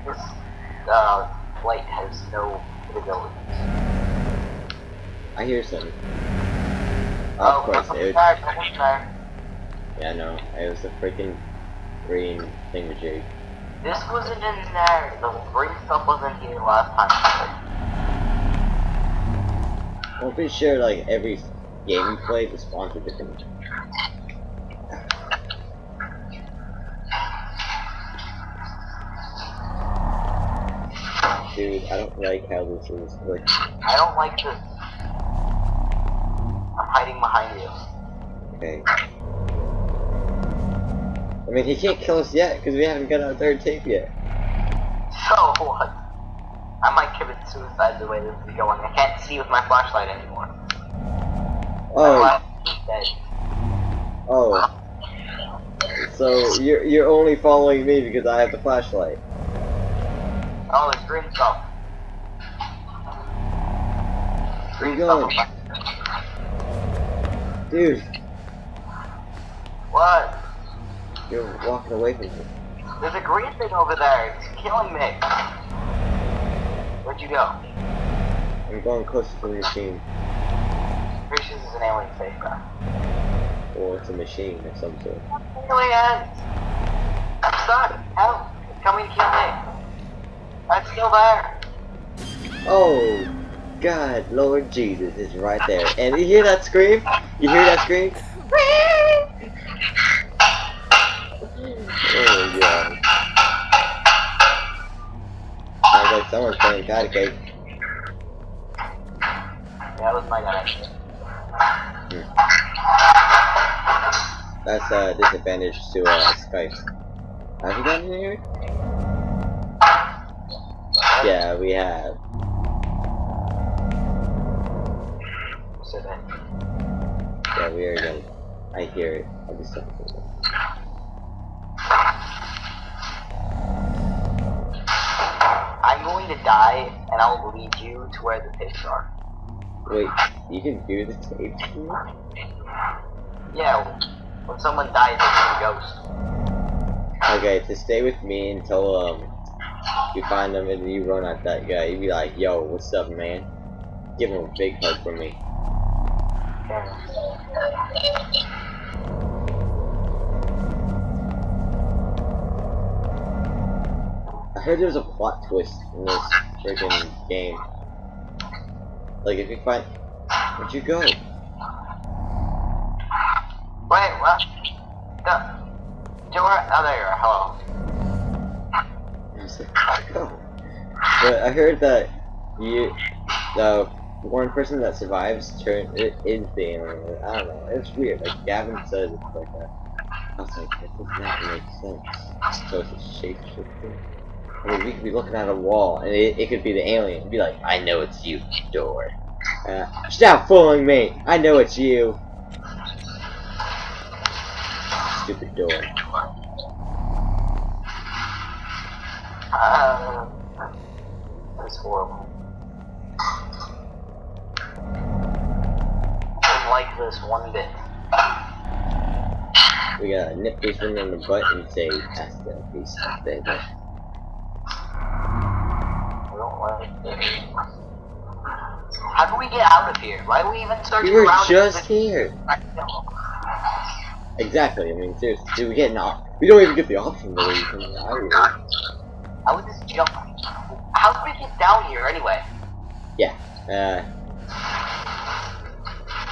This light has no abilities. I hear something. Oh, Of course, it would. fire. Yeah, no, it was the freaking green thingamajig. This wasn't in there. The green stuff wasn't here last time. I'm pretty sure, like, every game you play, the spawns are different. Dude, I don't like how this is. Like, I don't like this. I'm hiding behind you. okay. I mean, he can't kill us yet, because we haven't got our third tape yet. So what? I might commit suicide the way this is going. I can't see with my flashlight anymore. Oh. Dead. Oh. So, you're only following me because I have the flashlight. Oh, there's green stuff. Where you going? Dude, What? you're walking away from me. There's a green thing over there. It's killing me. Where'd you go? I'm going closer to the machine. This is an alien spacecraft. Or it's a machine of some sort. Aliens! I'm stuck. Help! It's coming to kill me. I'm still there. Oh, God, Lord Jesus is right there. And you hear that scream? You hear that scream? Oh my God. Sounds like someone's playing patty cake. Yeah, that was my guy. That's a disadvantage to Skype. Have you gotten in here? Yeah, we have. Sit in. Yeah, we are done. I hear it. I just don't think it. I'm going to die, and I'll lead you to where the tapes are. Wait, you can do the tape? Yeah, when someone dies, it's a ghost. Okay, so stay with me until you find them and you run at that guy. You be like, yo, what's up, man? Give him a big hug from me. I heard there's a plot twist in this freaking game. Like, if you find... Where'd you go? Wait, what? Oh, there you are. Hello. I said, where'd you go? But I heard that the one person that survives is the alien. I don't know. It's weird. Like, Gavin says it's like that. I was like, that does not make sense. So it's a shape-shifting? I mean, we could be looking at a wall, and it could be the alien. It'd be like, I know it's you, door. Stop fooling me! I know it's you! Stupid door. That's horrible. I don't like this one bit. We gotta nip this one in the butt and say, pass that piece of baby. I don't like this. How do we get out of here? Why are we even searching We were around? just here! Exactly, I mean, seriously, dude, we get an we don't even get the option to leave from the island. I would just jump. How did we get down here anyway? Yeah,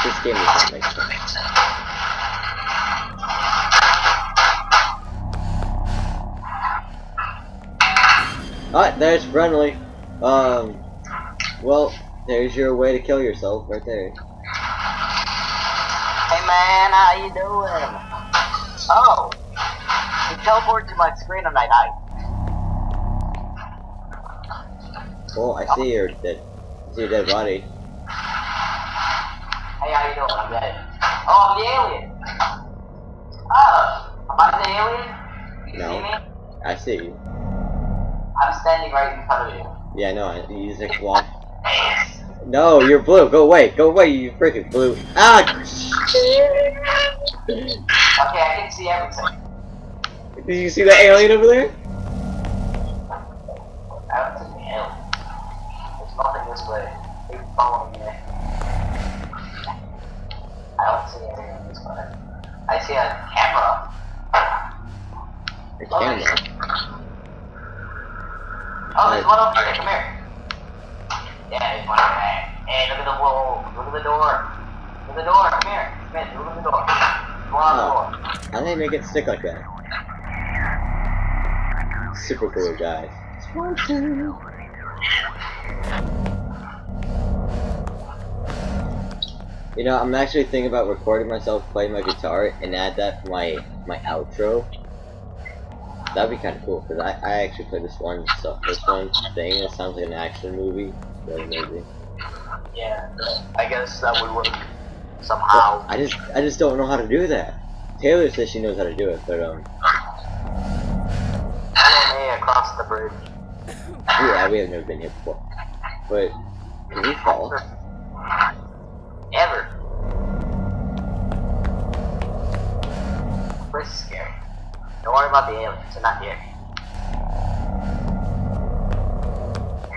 this game doesn't make sense. Alright, there's Friendly. Well, there's your way to kill yourself right there. Hey man, how you doing? Oh, you teleported to my screen and I died. Well, I see your dead body. Hey, how you doing? I'm dead. Oh, I'm the alien. Oh, am I the alien? You No. see me? I see you. I'm standing right in front of you. Yeah, no, you just like walk. No, you're blue. Go away, you freaking blue. Ah! Okay, I can see everything. Did you see that alien over there? this way. Keep following me. I don't see anything this way. I see a camera. The camera. Oh, there's one over here. Come here. Yeah, there's one over there. Hey, look at the wall. Look at the door. Look at the door. Come here. Smith, look at the door. Go on the door. How do they make it stick like that? Super cool, guys. You know, I'm actually thinking about recording myself playing my guitar and add that for my outro. That'd be kind of cool because I actually played this one thing that sounds like an action movie. Really amazing. Yeah, I guess that would work somehow. I just don't know how to do that. Taylor says she knows how to do it, but Hey, across the bridge. yeah, we have never been here before. But can we fall? Ever. This is scary. Don't worry about the aliens, they're not here.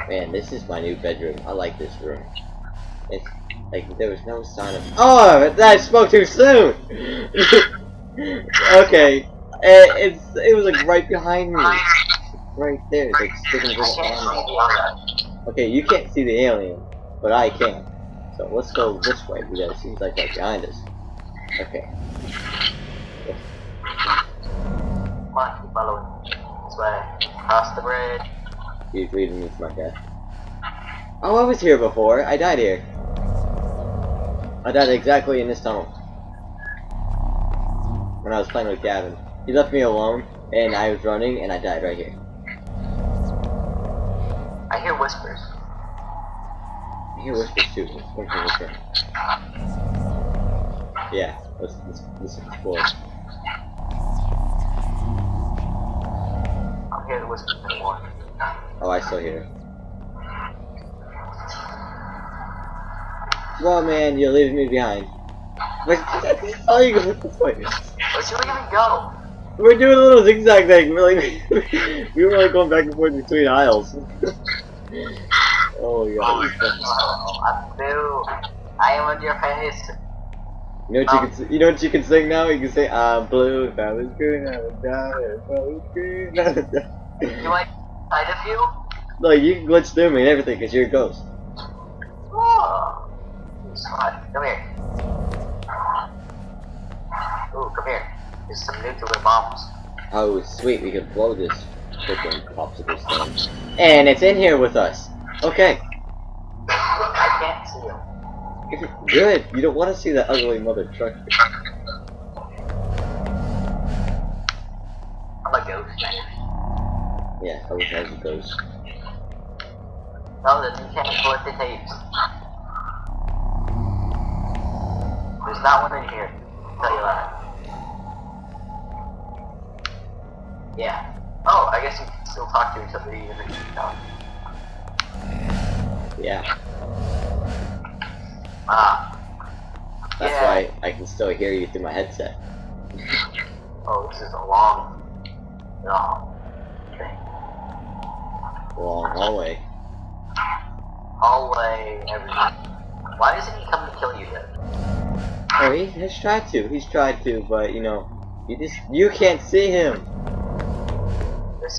Man, this is my new bedroom. I like this room. It's like there was no sign of. Oh, I spoke too soon. Okay, it was like right behind me, right there. It's like sticking a little arm out. Okay, you can't see the alien, but I can. So let's go this way because it seems like they're behind us. Okay. Come on, keep following. This way. Across the bridge. He's leading me to my death. Oh, I was here before. I died here. I died exactly in this tunnel. When I was playing with Gavin. He left me alone, and I was running, and I died right here. I hear whispers. I hear whispers too. Let's go for whisper. Yeah, let's explore. I hear the whispers anymore. Oh, I still hear it. Well, man, you're leaving me behind. Wait, oh, you go this way. Where'd you even go? We're doing a little zigzag thing. Really, we were like going back and forth between aisles. Oh god. I am on your face. You know what you can sing now? You can say, I'm blue, if I was green, I was down, if I was green, I was down. Do I side of you? Like, you can glitch through me and everything, because you're a ghost. Oh. Come here. Ooh, come here. There's some nuclear bombs. Oh, sweet, we can blow this freaking popsicle thing. And it's in here with us. Okay. I can't see him. Good. You don't want to see that ugly mother truck. I'm a ghost. Yeah, I wish I was a ghost. No, you can't collect the tapes. There's not one in here. I'll tell you that. Yeah. Oh, I guess you can still talk to each other even if you don't. Yeah. Ah. That's Yeah. why I can still hear you through my headset. Oh, this is a long thing. Long hallway. Hallway, everything. Why doesn't he come to kill you then? Oh, he has tried to. He's tried to, but you know, you can't see him. This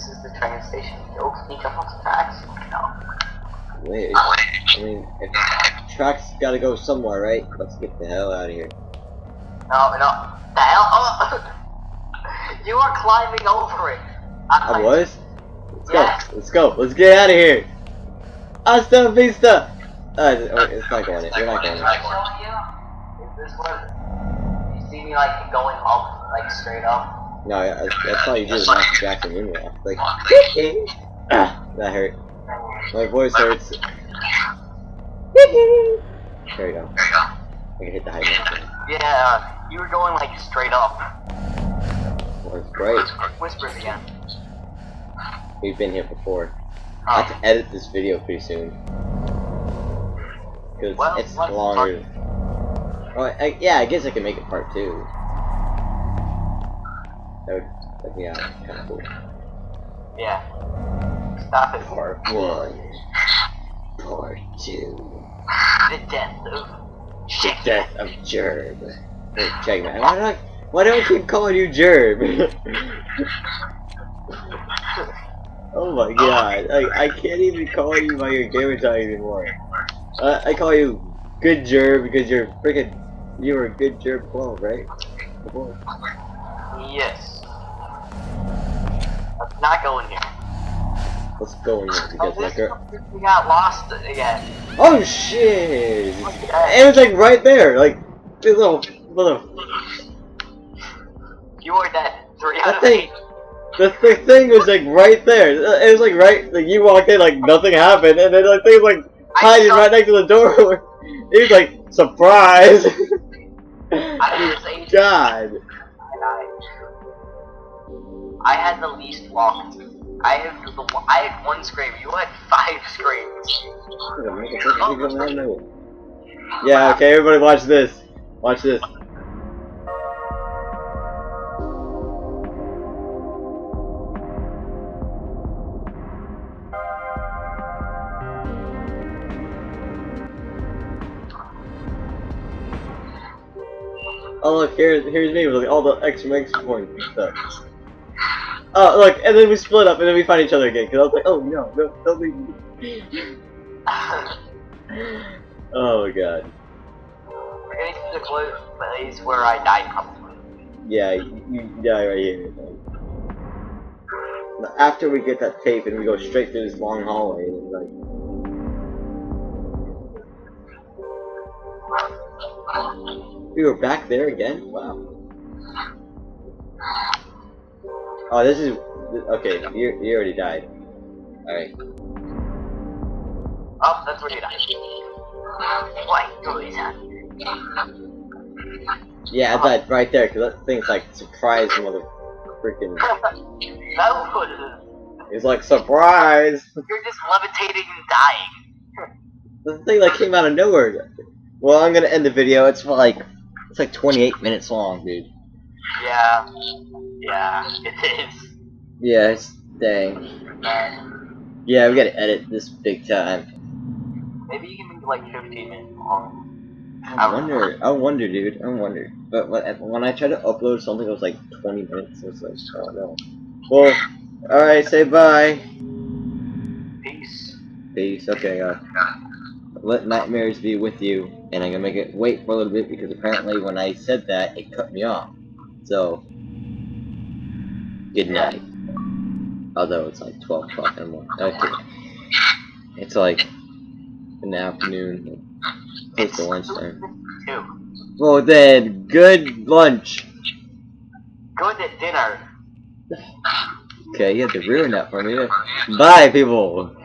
is the train station. Go sneak up on the tracks. No. Wait. I mean, if tracks gotta go somewhere, right? Let's get the hell out of here. No. The hell? Oh. You are climbing over it. I was? Yes. Let's go. Let's get out of here. Hasta vista. It's not going in. We're not going in. I'm showing you. Is this what? You see me like going up, like straight up? No, that's all you do is Michael Jackson moonwalk. Like, that hurt. My voice hurts. There you go. I can hit the high note. Yeah, you were going like straight up. Well, it's great. Whispers again. We've been here before. I have to edit this video pretty soon. Because it's longer. Oh, yeah, I guess I can make it part 2. That'd be kind of cool. Yeah. Stop it. Part 1. Part 2. The death of The death of Gerb. Wait, check man. Why do I keep calling you Gerb? Oh my god. I can't even call you by your gamer tag anymore. I call you Good Gerb because you were a good Gerb 12, right? Before. Yes. Let's not go in here. Let's go in here because my girl. We got lost again. Oh shit! Okay. It was like right there, like this little. You are dead. 3 out That of thing. 8. The thing was like right there. It was like right, like you walked in, like nothing happened, and then like thing was like hiding right next to the door. It was like surprise. God. I had the least lost. I had 1 scream. You had 5 screams. Yeah. Okay, everybody, watch this. Watch this. Oh look, here's me with like, all the extra points and stuff. Oh look, and then we split up and then we find each other again. Cause I was like, oh no, don't leave me. Oh my god. We're getting to the place where I died probably. Yeah, you die right here. After we get that tape and we go straight through this long hallway, and like. We were back there again? Wow. Oh, this is... Okay, you already died. Alright. Oh, that's where you died. Why? Yeah, I died right there, because that thing's like, surprise mother... freaking... That was... It's like, surprise! You're just levitating and dying. The thing that came out of nowhere. Well, I'm gonna end the video. It's like 28 minutes long, dude. Yeah, it is. Yes, dang. Yeah, we gotta edit this big time. Maybe you can make it like 15 minutes long. I wonder, dude. I wonder. But when I tried to upload something, it was like 20 minutes. It was like, oh no. Well, alright, say bye. Peace. Peace. Okay, let nightmares be with you, and I'm gonna make it wait for a little bit because apparently when I said that, it cut me off. So, good night. Although it's like 12 o'clock in the morning. Okay. It's like in the afternoon, close to lunchtime. Well then, good lunch. Good at dinner. Okay, you had to ruin that for me. Bye, people.